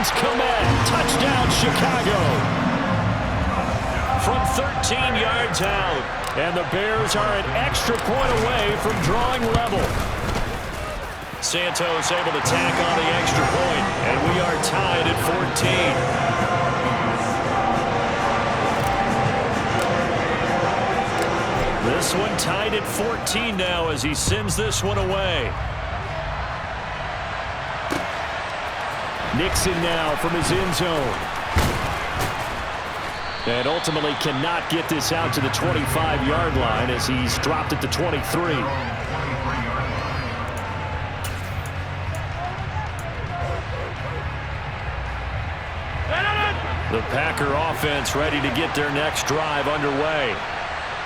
finds Komet. Touchdown, Chicago. From 13 yards out. And the Bears are an extra point away from drawing level. Santos able to tack on the extra point, and we are tied at 14. This one tied at 14 now as he sends this one away. Nixon now from his end zone. And ultimately cannot get this out to the 25-yard line as he's dropped it to 23. The Packer offense ready to get their next drive underway.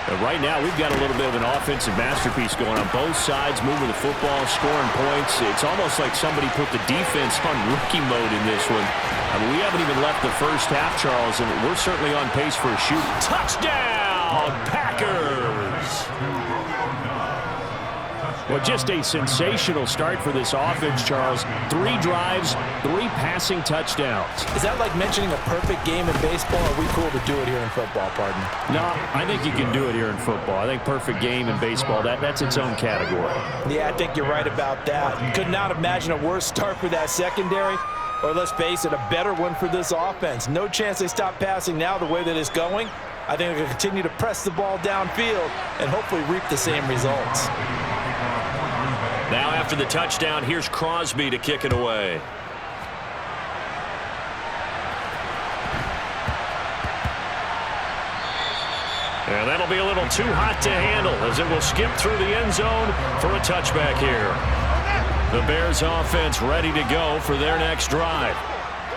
And right now, we've got a little bit of an offensive masterpiece going on both sides, moving the football, scoring points. It's almost like somebody put the defense on rookie mode in this one. I mean, we haven't even left the first half, Charles, and we're certainly on pace for a shoot. Touchdown, Packers! Well, just a sensational start for this offense, Charles. 3 drives, 3 passing touchdowns. Is that like mentioning a perfect game in baseball, or are we cool to do it here in football, pardon? No, I think you can do it here in football. I think perfect game in baseball, that's its own category. Yeah, I think you're right about that. Could not imagine a worse start for that secondary, or let's face it, a better one for this offense. No chance they stop passing now the way that it's going. I think they'll continue to press the ball downfield and hopefully reap the same results. Now after the touchdown, here's Crosby to kick it away. And that'll be a little too hot to handle as it will skip through the end zone for a touchback here. The Bears offense ready to go for their next drive.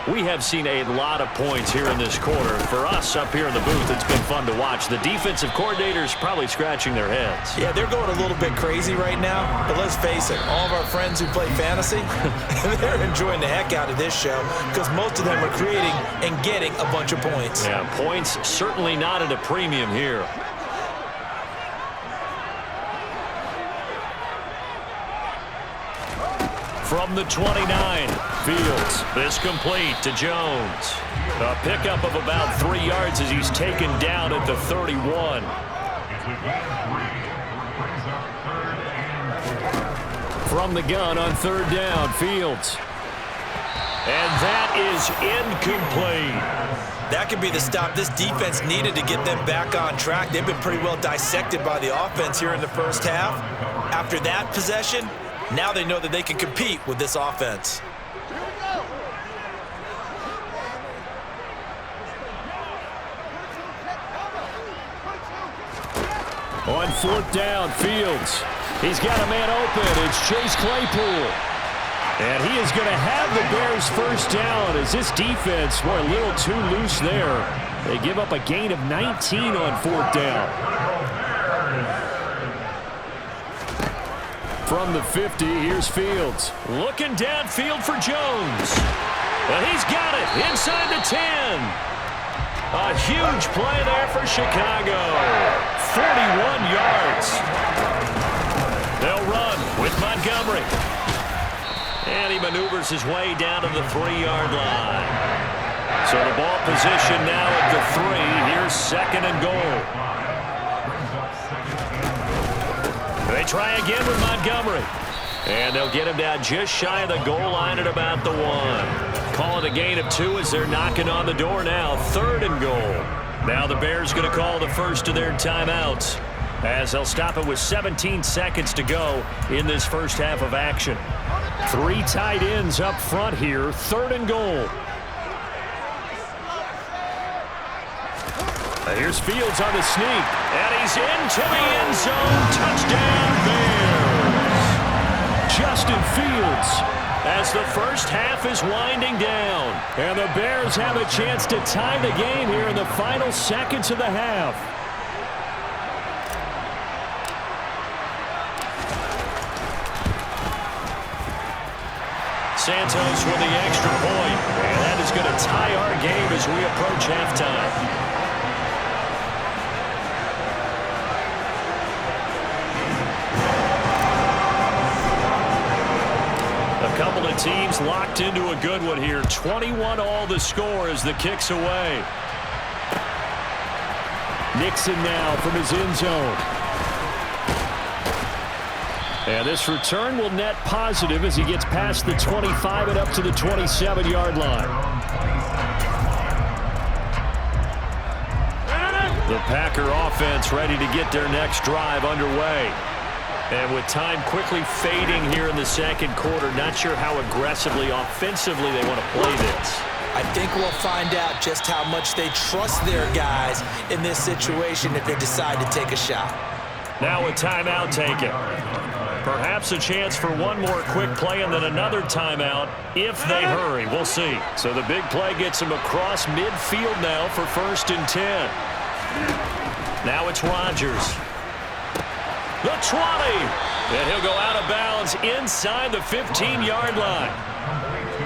We have seen a lot of points here in this quarter. For us up here in the booth, it's been fun to watch. The defensive coordinators probably scratching their heads. Yeah, they're going a little bit crazy right now. But let's face it, all of our friends who play fantasy, they're enjoying the heck out of this show because most of them are creating and getting a bunch of points. Yeah, points certainly not at a premium here. From the 29, Fields. This complete to Jones. A pickup of about 3 yards as he's taken down at the 31. From the gun on 3rd down, Fields. And that is incomplete. That could be the stop this defense needed to get them back on track. They've been pretty well dissected by the offense here in the first half. After that possession, now they know that they can compete with this offense. On 4th down, Fields. He's got a man open. It's Chase Claypool. And he is going to have the Bears first down as this defense, boy, a little too loose there. They give up a gain of 19 on 4th down. From the 50, here's Fields. Looking downfield for Jones. But he's got it inside the 10. A huge play there for Chicago. 41 yards. They'll run with Montgomery. And he maneuvers his way down to the 3-yard line. So the ball position now at the 3. Here's 2nd and goal. They try again with Montgomery. And they'll get him down just shy of the goal line at about the 1. Call it a gain of 2 as they're knocking on the door now. 3rd and goal. Now the Bears going to call the first of their timeouts as they'll stop it with 17 seconds to go in this first half of action. 3 tight ends up front here. 3rd and goal. Here's Fields on the sneak. And he's into the end zone. Touchdown, Bears. Justin Fields as the first half is winding down. And the Bears have a chance to tie the game here in the final seconds of the half. Santos with the extra point. And that is going to tie our game as we approach halftime. A couple of teams locked into a good one here. 21-all the score as the kick's away. Nixon now from his end zone. And this return will net positive as he gets past the 25 and up to the 27-yard line. The Packer offense ready to get their next drive underway. And with time quickly fading here in the second quarter, not sure how aggressively, offensively they want to play this. I think we'll find out just how much they trust their guys in this situation if they decide to take a shot. Now a timeout taken. Perhaps a chance for one more quick play and then another timeout if they hurry. We'll see. So the big play gets him across midfield now for 1st and 10. Now it's Rodgers. The 20. And he'll go out of bounds inside the 15-yard line.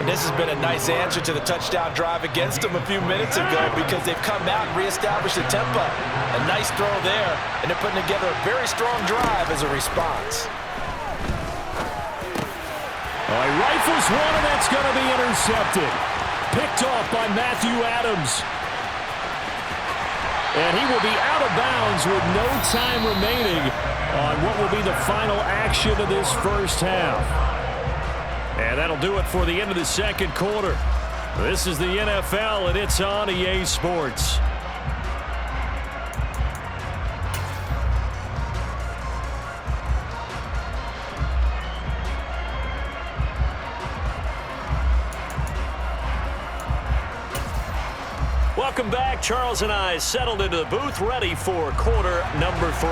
And this has been a nice answer to the touchdown drive against them a few minutes ago because they've come out and reestablished the tempo. A nice throw there, and they're putting together a very strong drive as a response. He rifles one, and that's going to be intercepted. Picked off by Matthew Adams. And he will be out of bounds with no time remaining on what will be the final action of this first half. And that'll do it for the end of the second quarter. This is the NFL, and it's on EA Sports. Welcome back. Charles and I settled into the booth, ready for quarter number 3.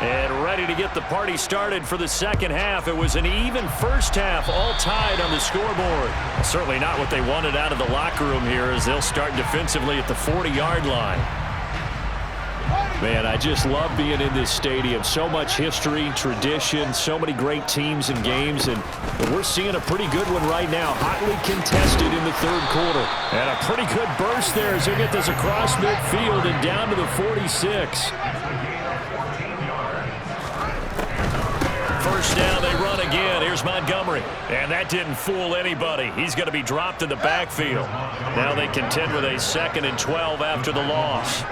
And ready to get the party started for the second half. It was an even first half, all tied on the scoreboard. Certainly not what they wanted out of the locker room here as they'll start defensively at the 40-yard line. Man, I just love being in this stadium. So much history, tradition, so many great teams and games, and we're seeing a pretty good one right now. Hotly contested in the third quarter. And a pretty good burst there as they get this across midfield and down to the 46. First down, they run again. Here's Montgomery. And that didn't fool anybody. He's going to be dropped in the backfield. Now they contend with a 2nd and 12 after the loss.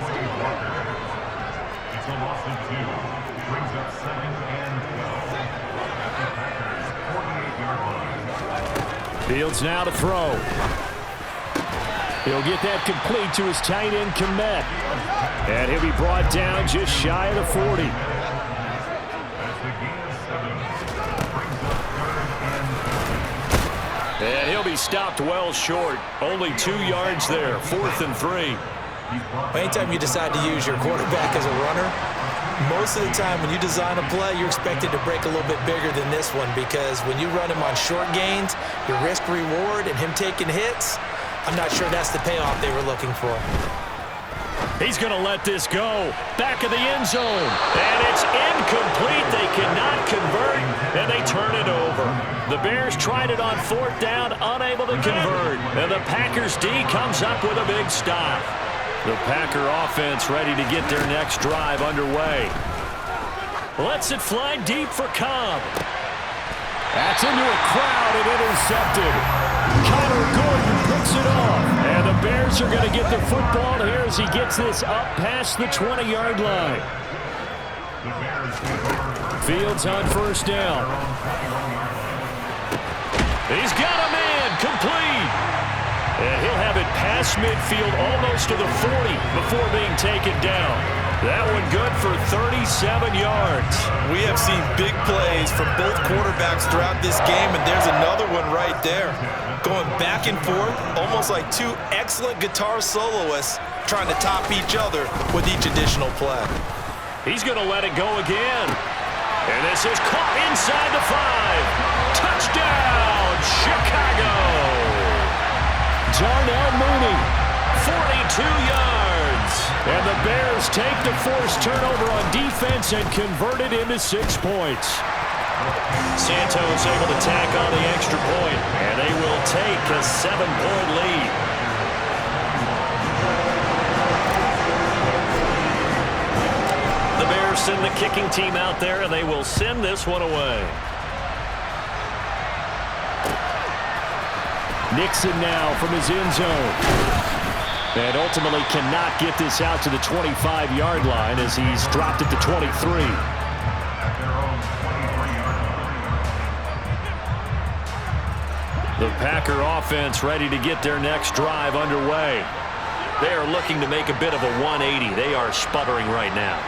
Fields now to throw. He'll get that complete to his tight end, Komet. And he'll be brought down just shy of the 40. And he'll be stopped well short. Only 2 yards there. 4th and 3. Anytime you decide to use your quarterback as a runner, most of the time when you design a play, you're expected to break a little bit bigger than this one because when you run him on short gains, your risk-reward and him taking hits, I'm not sure that's the payoff they were looking for. He's going to let this go. Back of the end zone. And it's incomplete. They cannot convert, and they turn it over. The Bears tried it on 4th down, unable to convert. And the Packers D comes up with a big stop. The Packer offense ready to get their next drive underway. Lets it fly deep for Cobb. That's into a crowd and intercepted. Connor Gordon picks it off. And the Bears are going to get the football here as he gets this up past the 20-yard line. Fields on 1st down. He's got a man, complete. And he'll have it past midfield almost to the 40 before being taken down. That one good for 37 yards. We have seen big plays from both quarterbacks throughout this game, and there's another one right there. Going back and forth, almost like 2 excellent guitar soloists trying to top each other with each additional play. He's going to let it go again. And this is caught inside the 5. Touchdown, Chicago. Darnell Mooney, 42 yards. And the Bears take the forced turnover on defense and convert it into 6 points. Santos able to tack on the extra point, and they will take a 7-point lead. The Bears send the kicking team out there, and they will send this one away. Nixon now from his end zone. And ultimately cannot get this out to the 25-yard line as he's dropped it to 23. The Packer offense ready to get their next drive underway. They are looking to make a bit of a 180. They are sputtering right now.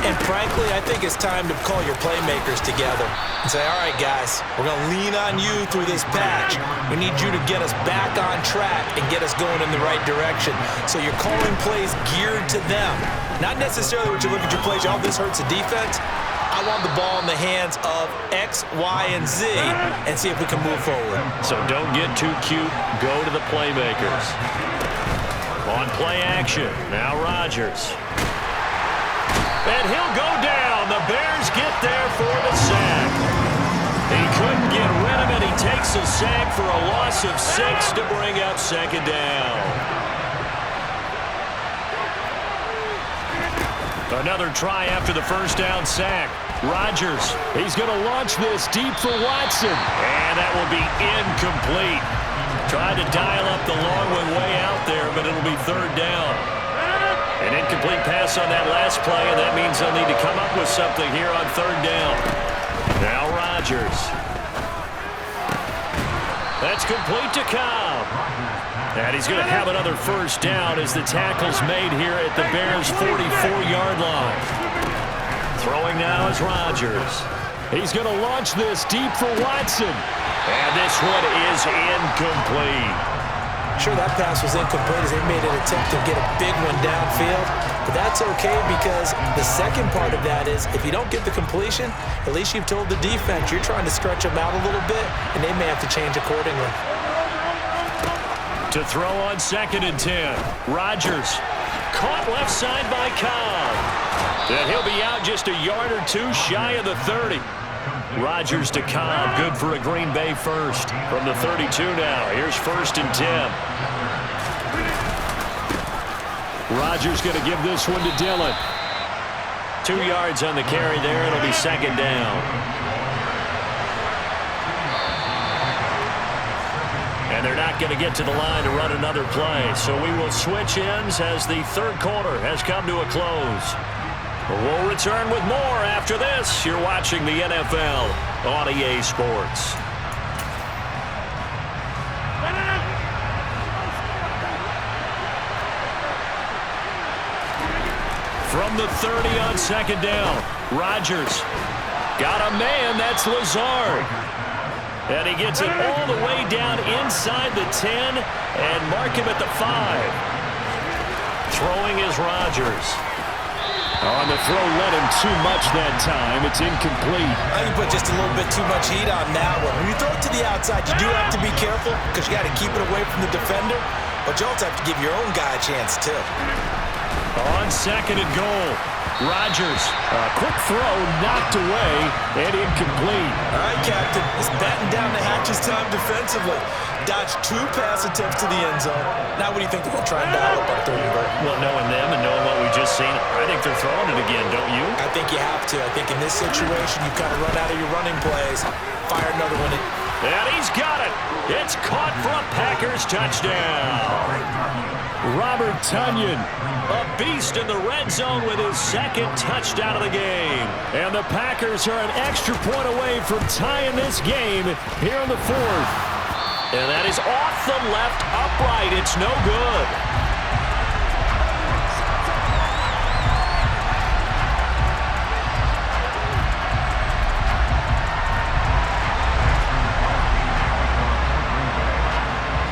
And frankly, I think it's time to call your playmakers together and say, all right, guys, we're going to lean on you through this patch. We need you to get us back on track and get us going in the right direction. So you're calling plays geared to them. Not necessarily what you look at your plays, oh, this hurts the defense. I want the ball in the hands of X, Y, and Z and see if we can move forward. So don't get too cute. Go to the playmakers. On play action, now Rodgers. And he'll go down. The Bears get there for the sack. He couldn't get rid of it. He takes a sack for a loss of 6 to bring up second down. Another try after the first down sack. Rodgers, he's going to launch this deep for Watson. And that will be incomplete. Tried to dial up the long one way out there, but it'll be third down. An incomplete pass on that last play, and that means they'll need to come up with something here on third down. Now Rodgers. That's complete to Cobb. And he's going to have another first down as the tackle's made here at the Bears' 44-yard line. Throwing now is Rodgers. He's going to launch this deep for Watson. And this one is incomplete. Sure, that pass was incomplete as they made an attempt to get a big one downfield. But that's okay because the second part of that is if you don't get the completion, at least you've told the defense you're trying to stretch them out a little bit, and they may have to change accordingly. To throw on 2nd and 10. Rodgers caught left side by Cobb. And he'll be out just a yard or two shy of the 30. Rodgers to Cobb, good for a Green Bay first. From the 32 now, here's 1st and 10. Rodgers going to give this one to Dillon. 2 yards on the carry there, it'll be second down. And they're not going to get to the line to run another play, so we will switch ends as the third quarter has come to a close. We'll return with more after this. You're watching the NFL on EA Sports. From the 30 on 2nd down, Rodgers got a man, that's Lazard. And he gets it all the way down inside the 10 and mark him at the 5. Throwing is Rodgers. On the throw, let him too much that time. It's incomplete. I think you put just a little bit too much heat on that one. When you throw it to the outside, you do have to be careful because you got to keep it away from the defender, but you also have to give your own guy a chance too. On 2nd and goal, Rodgers. A quick throw knocked away and incomplete. All right, Captain. He's batting down the hatches time defensively. Dodged 2 pass attempts to the end zone. Now what do you think they're going to try and dial up on 3rd and goal? Well, knowing them and knowing what we just seen, I think they're throwing it again, don't you? I think you have to. I think in this situation, you've kind of run out of your running plays. Fire another one in. And he's got it. It's caught for a Packers touchdown. Robert Tonyan, a beast in the red zone with his 2nd touchdown of the game. And the Packers are an extra point away from tying this game here in the 4th. And that is off the left upright. It's no good.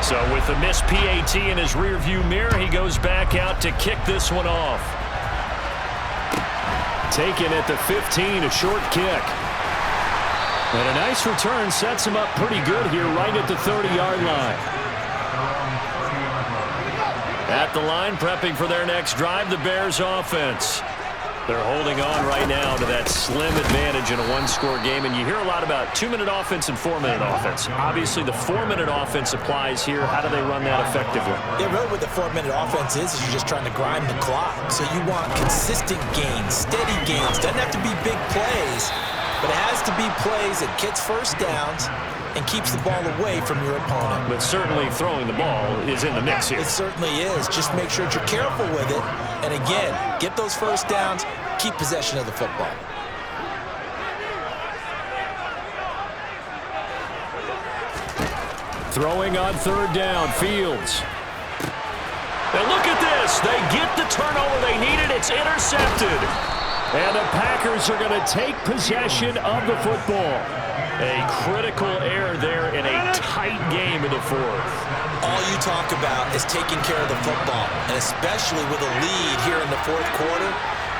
So with the missed PAT in his rearview mirror, he goes back out to kick this one off. Taken at the 15, a short kick. And a nice return sets him up pretty good here right at the 30-yard line. At the line, prepping for their next drive, the Bears offense. They're holding on right now to that slim advantage in a one-score game, and you hear a lot about 2-minute offense and 4-minute offense. Obviously, the 4-minute offense applies here. How do they run that effectively? Yeah, really what the 4-minute offense is you're just trying to grind the clock. So you want consistent gains, steady gains. Doesn't have to be big plays, but it has to be plays that gets first downs and keeps the ball away from your opponent. But certainly throwing the ball is in the mix here. It certainly is. Just make sure that you're careful with it. And again, get those first downs, keep possession of the football. Throwing on third down, Fields. Now look at this. They get the turnover they needed. It's intercepted. And the Packers are going to take possession of the football. A critical error there in a tight game in the fourth. All you talk about is taking care of the football, and especially with a lead here in the fourth quarter,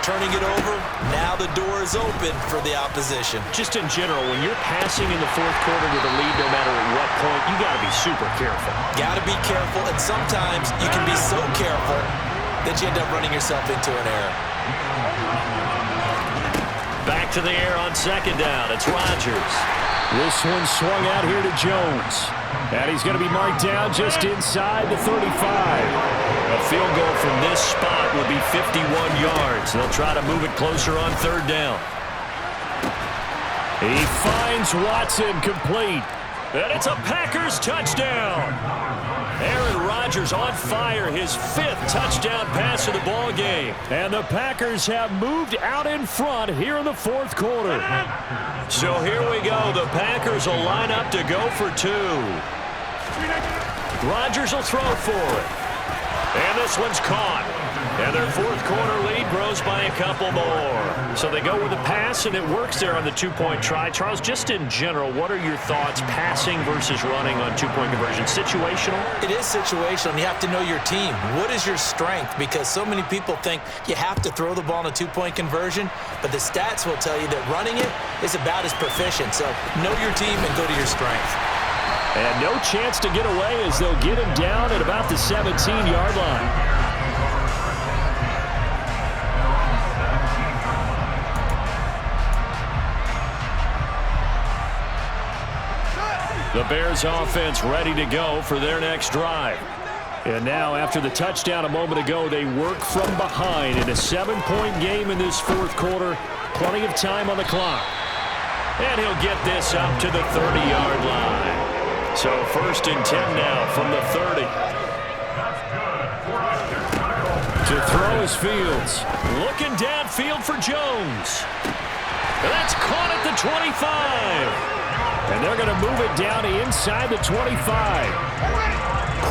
turning it over, now the door is open for the opposition. Just in general, when you're passing in the fourth quarter with a lead, no matter at what point, you got to be super careful. Got to be careful, and sometimes you can be so careful that you end up running yourself into an error. Back to the air on second down. It's Rodgers. This one swung out here to Jones. And he's going to be marked down just inside the 35. A field goal from this spot will be 51 yards. They'll try to move it closer on third down. He finds Watson complete. And it's a Packers touchdown. Aaron Rodgers on fire, his 5th touchdown pass of the ball game. And the Packers have moved out in front here in the fourth quarter. So here we go. The Packers will line up to go for 2. Rodgers will throw for it. And this one's caught. And their fourth quarter lead grows by a couple more. So they go with a pass, and it works there on the 2-point try. Charles, just in general, what are your thoughts passing versus running on 2-point conversion? Situational? It is situational. You have to know your team. What is your strength? Because so many people think you have to throw the ball in a 2-point conversion, but the stats will tell you that running it is about as proficient. So know your team and go to your strength. And no chance to get away as they'll get him down at about the 17-yard line. The Bears offense ready to go for their next drive. And now, after the touchdown a moment ago, they work from behind in a 7-point game in this fourth quarter. Plenty of time on the clock. And he'll get this up to the 30-yard line. So 1st and 10 now from the 30. To throw is Fields. Looking downfield for Jones. That's caught at the 25. And they're going to move it down to inside the 25.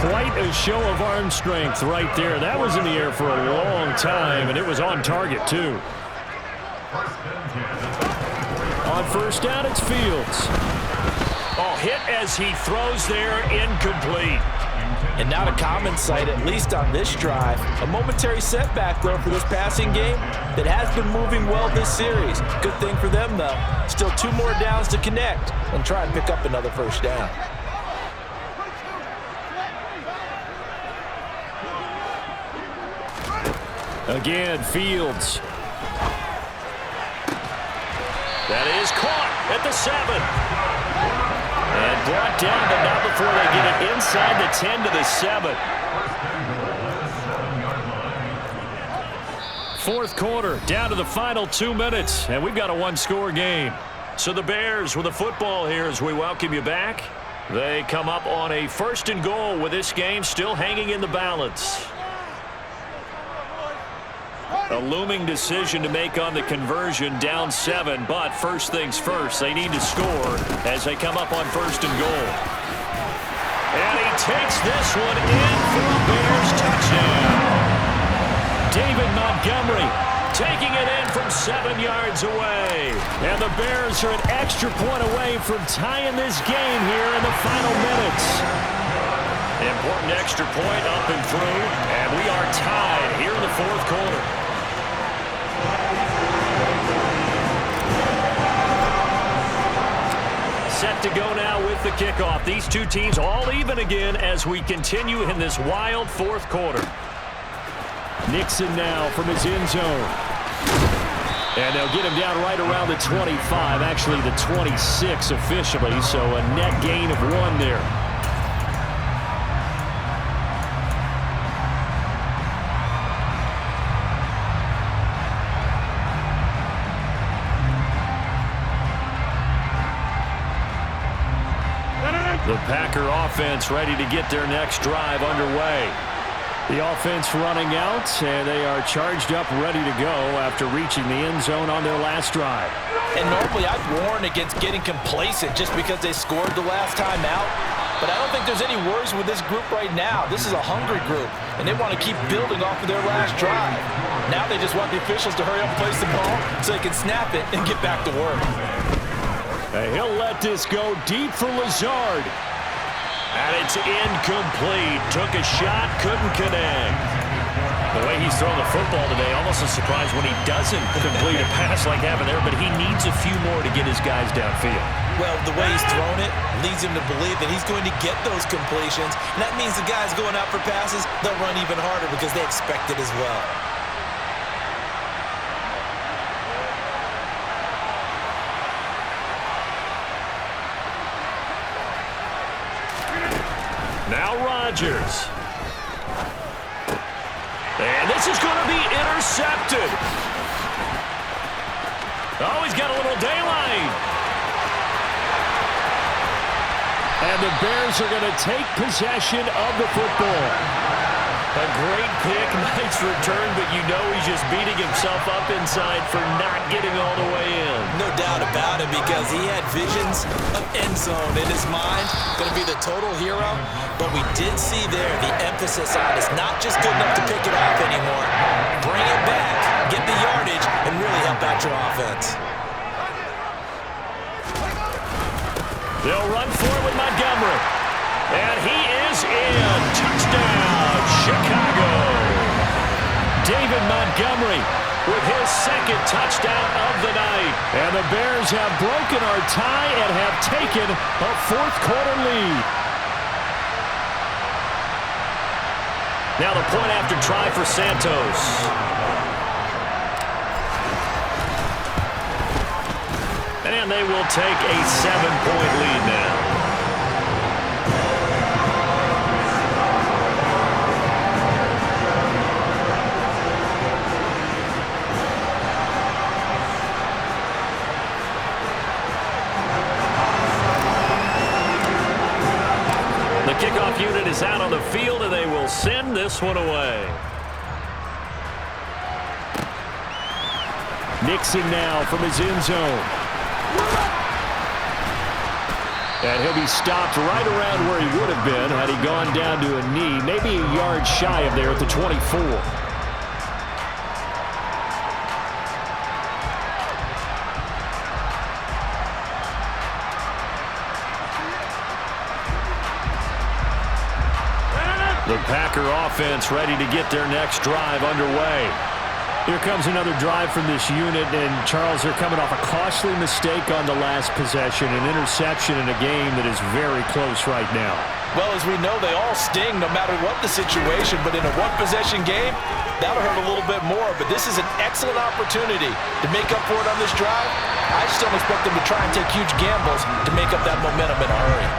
Quite a show of arm strength right there. That was in the air for a long time, and it was on target, too. On first down, it's Fields. Oh, hit as he throws there, incomplete. And not a common sight, at least on this drive. A momentary setback, though, for this passing game that has been moving well this series. Good thing for them, though. Still 2 more downs to connect and try and pick up another first down. Again, Fields. That is caught at the 7. And brought down, but not before they get it inside the 10 to the 7. Fourth quarter, down to the final 2 minutes, and we've got a 1-score game. So the Bears with the football here as we welcome you back. They come up on a 1st and goal with this game still hanging in the balance. A looming decision to make on the conversion, down 7, but first things first, they need to score as they come up on 1st and goal. And he takes this one in for a Bears touchdown. David Montgomery taking it in from 7 yards away. And the Bears are an extra point away from tying this game here in the final minutes. Important extra point up and through, and we are tied here in the fourth quarter. Set to go now with the kickoff. These two teams all even again as we continue in this wild fourth quarter. Nixon now from his end zone. And they'll get him down right around the 25, actually the 26 officially, so a net gain of 1 there. The Packer offense ready to get their next drive underway. The offense running out, and they are charged up, ready to go after reaching the end zone on their last drive. And normally I'd warn against getting complacent just because they scored the last time out. But I don't think there's any worries with this group right now. This is a hungry group, and they want to keep building off of their last drive. Now they just want the officials to hurry up and place the ball so they can snap it and get back to work. And he'll let this go deep for Lazard. And it's incomplete. Took a shot, couldn't connect. The way he's throwing the football today, almost a surprise when he doesn't complete a pass like having there, but he needs a few more to get his guys downfield. Well, the way he's thrown it leads him to believe that he's going to get those completions. And that means the guys going out for passes, they'll run even harder because they expect it as well. Now Rodgers. And this is going to be intercepted. Oh, he's got a little daylight. And the Bears are going to take possession of the football. A great pick, nice return, but you know he's just beating himself up inside for not getting all the way in. No doubt about it, because he had visions of end zone in his mind. Going to be the total hero. But we did see there the emphasis on it's not just good enough to pick it off anymore. Bring it back, get the yardage, and really help out your offense. They'll run for it with Montgomery. And he is in. Touchdown, Chicago. David Montgomery with his second touchdown of the night. And the Bears have broken our tie and have taken a fourth-quarter lead. Now the point after try for Santos. And they will take a 7-point lead now. The kickoff unit is out on the field, and they will send this one away. Nixon now from his end zone. And he'll be stopped right around where he would have been had he gone down to a knee, maybe a yard shy of there at the 24. The Packer offense ready to get their next drive underway. Here comes another drive from this unit, and Charles, they're coming off a costly mistake on the last possession, an interception in a game that is very close right now. Well, as we know, they all sting no matter what the situation, but in a one-possession game, that'll hurt a little bit more. But this is an excellent opportunity to make up for it on this drive. I just don't expect them to try and take huge gambles to make up that momentum in a hurry.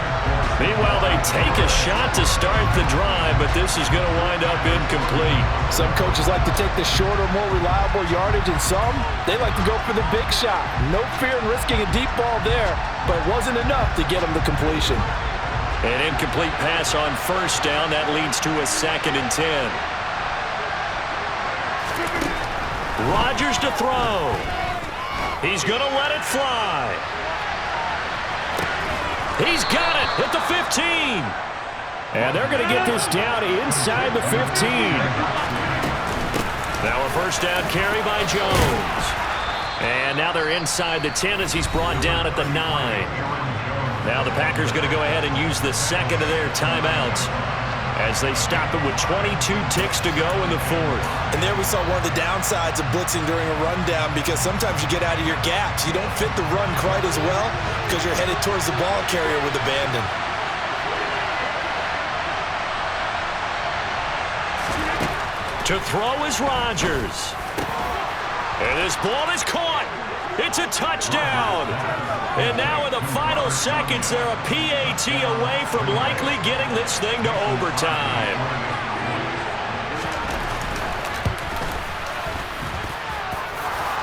Meanwhile, they take a shot to start the drive, but this is going to wind up incomplete. Some coaches like to take the shorter, more reliable yardage, and some, they like to go for the big shot. No fear in risking a deep ball there, but it wasn't enough to get them the completion. An incomplete pass on first down. That leads to a 2nd and 10. Rodgers to throw. He's going to let it fly. He's got it at the 15. And they're going to get this down inside the 15. Now a first down carry by Jones. And now they're inside the 10 as he's brought down at the 9. Now the Packers going to go ahead and use the second of their timeouts as they stop it with 22 ticks to go in the 4th. And there we saw one of the downsides of blitzing during a rundown, because sometimes you get out of your gaps. You don't fit the run quite as well because you're headed towards the ball carrier with abandon. To throw is Rodgers. And this ball is caught. It's a touchdown. And now in the final seconds, they're a PAT away from likely getting this thing to overtime.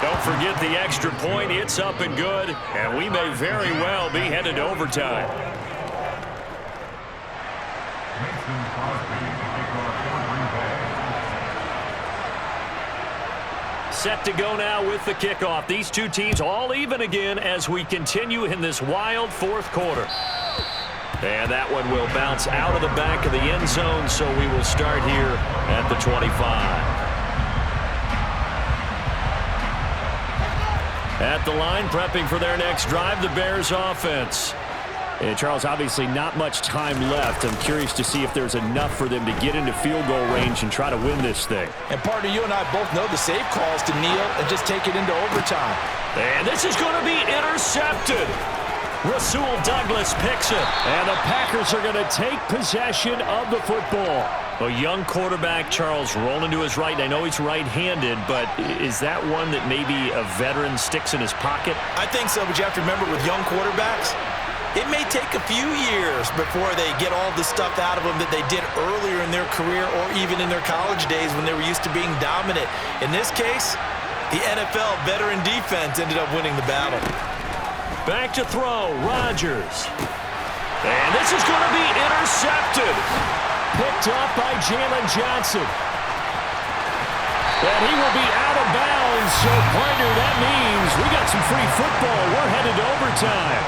Don't forget the extra point. It's up and good. And we may very well be headed to overtime. Set to go now with the kickoff. These two teams all even again as we continue in this wild fourth quarter. And that one will bounce out of the back of the end zone, so we will start here at the 25. At the line, prepping for their next drive, the Bears offense. And Charles, obviously not much time left. I'm curious to see if there's enough for them to get into field goal range and try to win this thing. And partner, you and I both know the safe calls to kneel and just take it into overtime. And this is going to be intercepted. Rasul Douglas picks it. And the Packers are going to take possession of the football. A young quarterback, Charles, rolling to his right. I know he's right-handed, but is that one that maybe a veteran sticks in his pocket? I think so, but you have to remember with young quarterbacks, it may take a few years before they get all the stuff out of them that they did earlier in their career or even in their college days when they were used to being dominant. In this case, the NFL veteran defense ended up winning the battle. Back to throw, Rodgers. And this is going to be intercepted. Picked up by Jalen Johnson. And he will be out of bounds. So, partner, that means we got some free football. We're headed to overtime.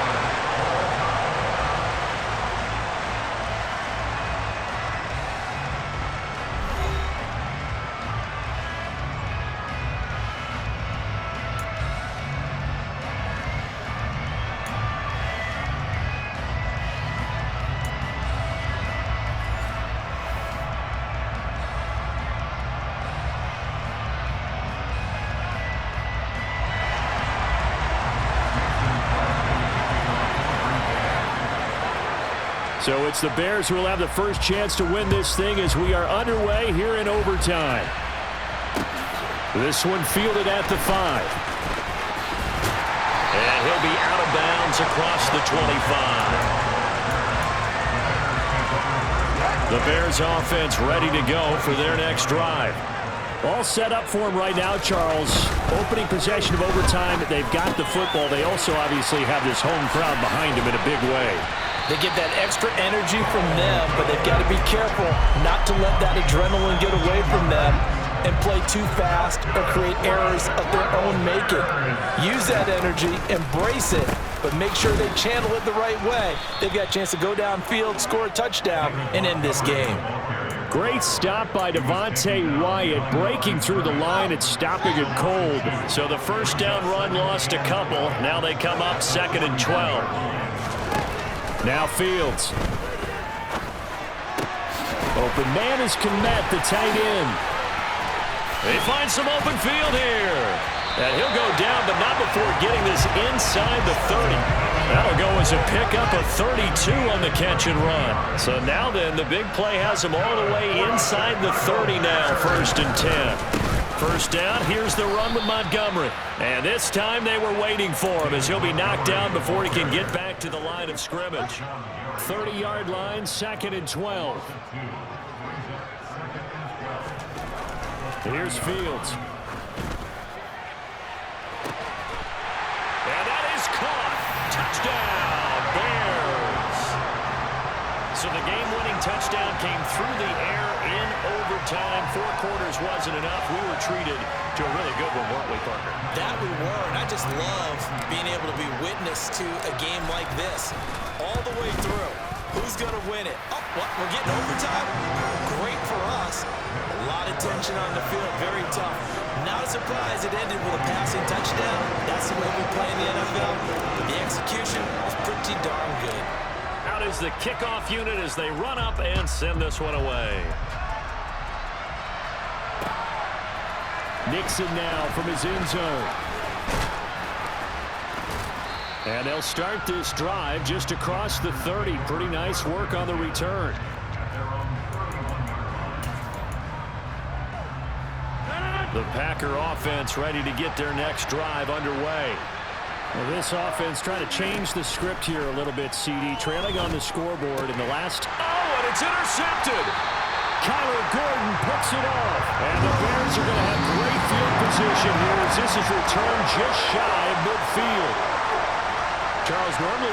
So it's the Bears who will have the first chance to win this thing as we are underway here in overtime. This one fielded at the 5. And he'll be out of bounds across the 25. The Bears offense ready to go for their next drive. All set up for him right now, Charles. Opening possession of overtime. They've got the football. They also obviously have this home crowd behind them in a big way. They get that extra energy from them, but they've got to be careful not to let that adrenaline get away from them and play too fast or create errors of their own making. Use that energy, embrace it, but make sure they channel it the right way. They've got a chance to go downfield, score a touchdown, and end this game. Great stop by Devontae Wyatt, breaking through the line and stopping it cold. So the first down run lost a couple. Now they come up 2nd and 12. Now Fields. Open man is Kmet, the tight end. They find some open field here. And he'll go down, but not before getting this inside the 30. That'll go as a pickup of 32 on the catch and run. So now then, the big play has him all the way inside the 30 now, 1st and 10. First down, here's the run with Montgomery. And this time they were waiting for him as he'll be knocked down before he can get back to the line of scrimmage. 30-yard line, 2nd and 12. Here's Fields. And that is caught. Touchdown, Bears. So the game-winning touchdown came through the air in overtime. 4 quarters wasn't enough. We were treated to a really good one, weren't we, partner? That we were, and I just love being able to be witness to a game like this all the way through. Who's going to win it? Oh, what? We're getting overtime? Great for us. A lot of tension on the field, very tough. Not a surprise it ended with a passing touchdown. That's the way we play in the NFL. The execution was pretty darn good. Out is the kickoff unit as they run up and send this one away. Nixon now from his end zone. And they'll start this drive just across the 30. Pretty nice work on the return. The Packer offense ready to get their next drive underway. Well, this offense trying to change the script here a little bit, CD. Trailing on the scoreboard in the last... Oh, and it's intercepted. Kyler Gordon picks it off. And the Bears are going to have great field position here as this is returned just shy of midfield. Charles, normally